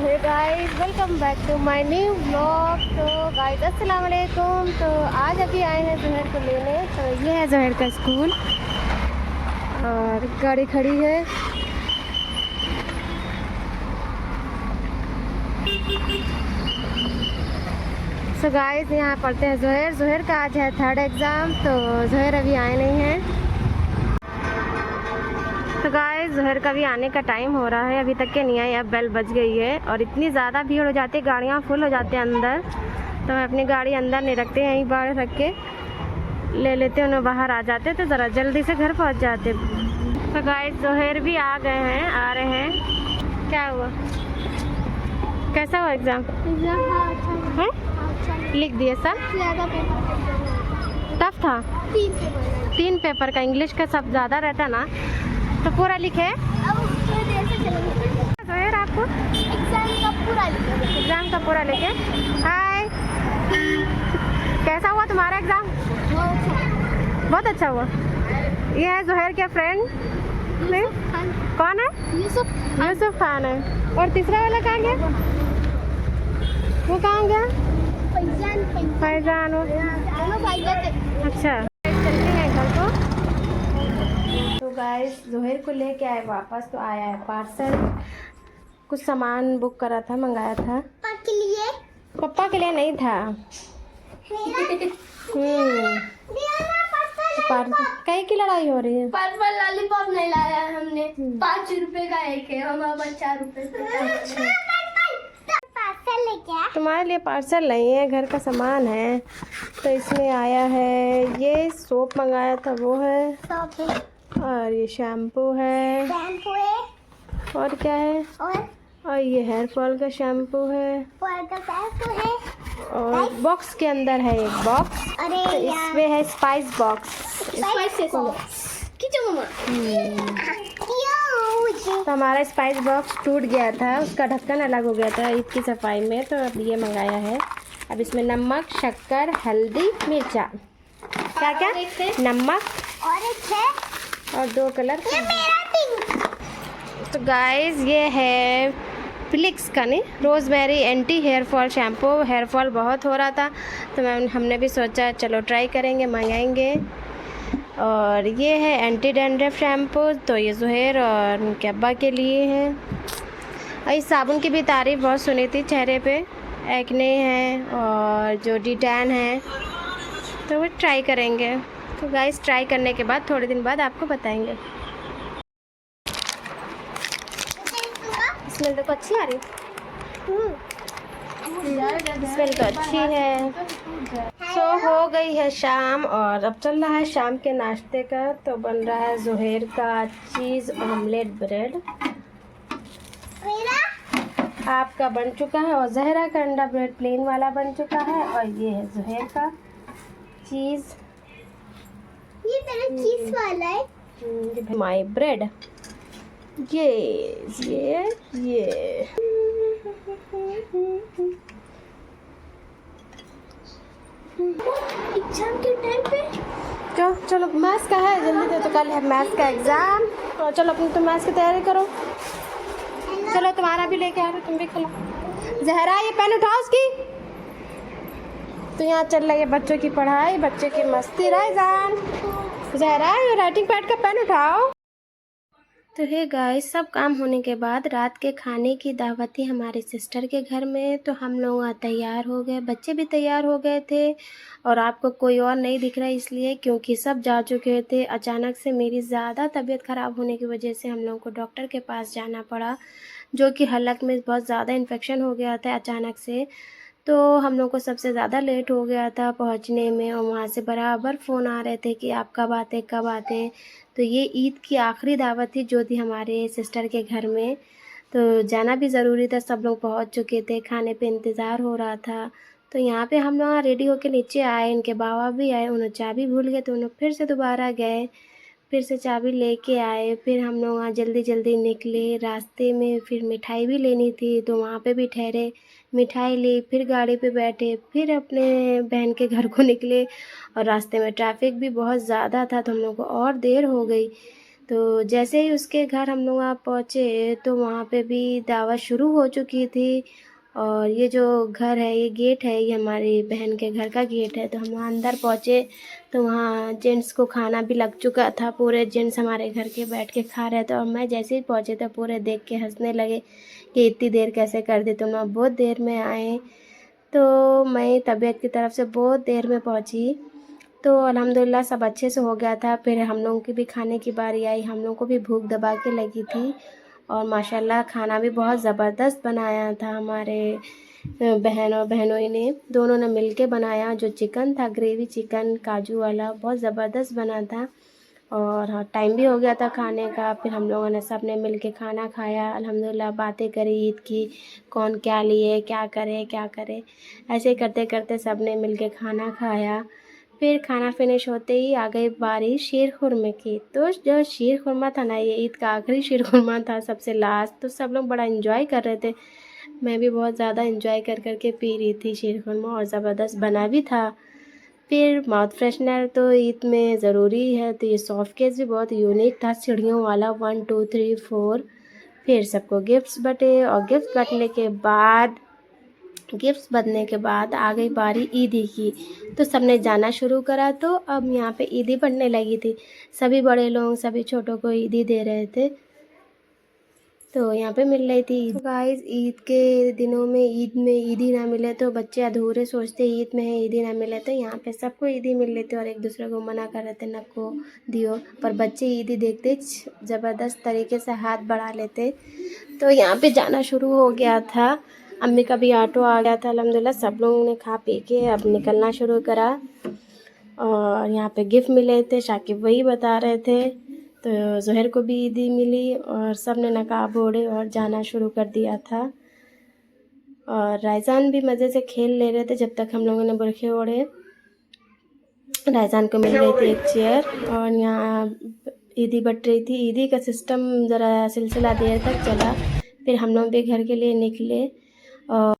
Hey guys, welcome back to my new blog. तो guys अस्सलाम वालेकुम। तो आज अभी आए हैं जहर को लेने। तो ये है जहर का स्कूल और गाड़ी खड़ी है। सो गाइस यहाँ पढ़ते हैं जहर का आज है 3rd एग्ज़ाम। तो जहर अभी आए नहीं हैं। तो गाइस जहर का भी आने का टाइम हो रहा है, अभी तक के नहीं आए। अब बेल बज गई है और इतनी ज़्यादा भीड़ हो जाती है, गाड़ियाँ फुल हो जाती हैं अंदर। तो हम अपनी गाड़ी अंदर नहीं रखते, यहीं बाहर रख के ले लेते हैं, उन्हें बाहर आ जाते तो ज़रा जल्दी से घर पहुंच जाते। तो गाइस जहर भी आ गए हैं, आ रहे हैं। क्या हुआ, कैसा हुआ एग्ज़ाम? है लिख दिए सब? टफ था। 3 पेपर का, इंग्लिश का सब ज़्यादा रहता ना, तो पूरा लिखे। जोहर आपको एग्ज़ाम का पूरा लिखे। हाय, कैसा हुआ तुम्हारा एग्ज़ाम? बहुत अच्छा हुआ। ये है जोहर के फ्रेंड, कौन है? यूसुफ खान है। और तीसरा वाला कहाँ गया? वो कहाँ गया? फैजान। अच्छा, चलते हैं घर को। तो गाइस जोहर को लेके आए वापस। तो आया है पार्सल, कुछ सामान बुक करा था, मंगाया था। पापा के लिए नहीं था। कहीं की लड़ाई हो रही है? पर्पल लॉलीपॉप नहीं लाया है हमने। 5 रुपए का एक है, हमारा 4 रुपए का। तुम्हारे लिए पार्सल नहीं है, घर का सामान है। तो इसमें आया है, ये सोप मंगाया था वो है, और ये शैम्पू है, और क्या है, और ये हेयर फॉल का शैम्पू है, और बॉक्स के अंदर है एक बॉक्स। तो इसमें है स्पाइस बॉक्स। तो हमारा स्पाइस बॉक्स टूट गया था, उसका ढक्कन अलग हो गया था ईद की सफाई में। तो अब ये मंगाया है। अब इसमें नमक, शक्कर, हल्दी, मिर्चा, क्या क्या, नमक और 2 कलर का। तो गाइस ये है फ्लिक्स का नहीं, rosemary anti hair fall shampoo. Hair fall बहुत हो रहा था तो हमने भी सोचा चलो ट्राई करेंगे, मंगाएंगे। और ये है एंटी डैंड्रफ शैम्पू। तो ये जोहर और उनके अब्बा के लिए है। और इस साबुन की भी तारीफ़ बहुत सुनी थी, चेहरे पे एक्ने है और जो डिटैन है, तो वो ट्राई करेंगे। तो गाइस ट्राई करने के बाद थोड़े दिन बाद आपको बताएंगे। स्मेल तो अच्छी आ रही है। स्मेल तो अच्छी है। सो हो गई है शाम और अब चल रहा है शाम के नाश्ते का। तो बन रहा है जोहर का चीज़ ऑमलेट ब्रेड, आपका बन चुका है, और जहरा का अंडा ब्रेड प्लेन वाला बन चुका है। और ये है जोहर का चीज़, ये तेरा चीज वाला है। My bread. ये एग्जाम के टाइम पे चलो मैथ्स का है जल्दी दे, तो कल है मैथ्स का एग्ज़ाम। तो चलो अपनी तो मैथ्स की तैयारी करो। चलो तुम्हारा भी लेके आ रहे, तुम भी खिलो। जहरा ये पेन उठाओ उसकी। तो यहाँ चल रही है बच्चों की पढ़ाई, बच्चों की मस्ती। रायजान, जहरा ये राइटिंग पैड का पेन उठाओ। तो हे गाइस, सब काम होने के बाद रात के खाने की दावत थी हमारे सिस्टर के घर में। तो हम लोग तैयार हो गए, बच्चे भी तैयार हो गए थे, और आपको कोई और नहीं दिख रहा इसलिए क्योंकि सब जा चुके थे। अचानक से मेरी ज़्यादा तबीयत ख़राब होने की वजह से हम लोगों को डॉक्टर के पास जाना पड़ा, जो कि हलक में बहुत ज़्यादा इन्फेक्शन हो गया था अचानक से। तो हम लोग को सबसे ज़्यादा लेट हो गया था पहुंचने में, और वहाँ से बराबर फ़ोन आ रहे थे कि आप कब आते कब आते। तो ये ईद की आखिरी दावत थी जो थी हमारे सिस्टर के घर में, तो जाना भी ज़रूरी था। सब लोग पहुंच चुके थे, खाने पे इंतज़ार हो रहा था। तो यहाँ पे हम लोग रेडी होके नीचे आए, इनके बाबा भी आए, उन्होंने चाबी भूल गए तो उन्होंने फिर से दोबारा गए, फिर से चाबी लेके आए। फिर हम लोग वहाँ जल्दी जल्दी निकले। रास्ते में फिर मिठाई भी लेनी थी तो वहाँ पे भी ठहरे, मिठाई ली, फिर गाड़ी पे बैठे, फिर अपने बहन के घर को निकले। और रास्ते में ट्रैफिक भी बहुत ज़्यादा था तो हम लोग को और देर हो गई। तो जैसे ही उसके घर हम लोग वहाँ पहुँचे तो वहाँ पे भी दावत शुरू हो चुकी थी। और ये जो घर है, ये गेट है, ये हमारी बहन के घर का गेट है। तो हम वहाँ अंदर पहुँचे तो वहाँ जेंट्स को खाना भी लग चुका था। पूरे जेंट्स हमारे घर के बैठ के खा रहे थे और मैं जैसे ही पहुँचे तो पूरे देख के हंसने लगे कि इतनी देर कैसे कर दी तुम लोग, बहुत देर में आए। तो मैं तबीयत की तरफ से बहुत देर में पहुँची। तो अल्हम्दुलिल्लाह सब अच्छे से हो गया था। फिर हम लोगों की भी खाने की बारी आई, हम लोगों को भी भूख दबा के लगी थी। और माशाल्लाह खाना भी बहुत ज़बरदस्त बनाया था हमारे बहन और बहनोई ने, दोनों ने मिलके बनाया। जो चिकन था, ग्रेवी चिकन काजू वाला, बहुत ज़बरदस्त बना था। और हाँ, टाइम भी हो गया था खाने का। फिर हम लोगों ने सब ने मिल के खाना खाया, अल्हम्दुलिल्लाह बातें करी ईद की, कौन क्या लिए, क्या करे। ऐसे ही करते करते सब ने मिल के खाना खाया। फिर खाना फिनिश होते ही आ गई बारी शीर खुरमे की। तो जो शीर खुरमा था ना, ये ईद का आखिरी शीर खुरमा था, सबसे लास्ट। तो सब लोग बड़ा एंजॉय कर रहे थे, मैं भी बहुत ज़्यादा एंजॉय कर के पी रही थी शीर खुरमा, और ज़बरदस्त बना भी था। फिर माउथ फ्रेशनर तो ईद में ज़रूरी है, तो ये सॉफ्ट केस भी बहुत यूनिक था, सीढ़ियों वाला 1 2 3 4। फिर सबको गिफ्ट्स बटे, और गिफ्ट बटने के बाद आ गई बारी ईदी की। तो सबने जाना शुरू करा। तो अब यहाँ पे ईदी पढ़ने लगी थी, सभी बड़े लोग सभी छोटों को ईदी दे रहे थे। तो यहाँ पे मिल रही थी। तो गाइस, ईद के दिनों में ईद में ईदी ना मिले तो बच्चे अधूरे सोचते, ईद में है ईदी ना मिले। तो यहाँ पे सबको ईदी मिल रही थी और एक दूसरे को मना कर रहे थे नको दियो, पर बच्चे ईदी देखते ज़बरदस्त तरीके से हाथ बढ़ा लेते। तो यहाँ पे जाना शुरू हो गया था, अम्मी का भी ऑटो आ गया था। अल्हम्दुलिल्लाह सब लोगों ने खा पी के अब निकलना शुरू करा। और यहाँ पे गिफ्ट मिले थे, शाकिब वही बता रहे थे। तो ज़ोहर को भी ईदी मिली और सब ने नकाब ओढ़े और जाना शुरू कर दिया था। और रायजान भी मज़े से खेल ले रहे थे जब तक हम लोगों ने बुरखे ओढ़े। रायजान को मिल रही थी एक चेयर, और यहाँ ईदी बट रही थी। ईदी का सिस्टम ज़रा सिलसिला देर तक चला, फिर हम लोग भी घर के लिए निकले। और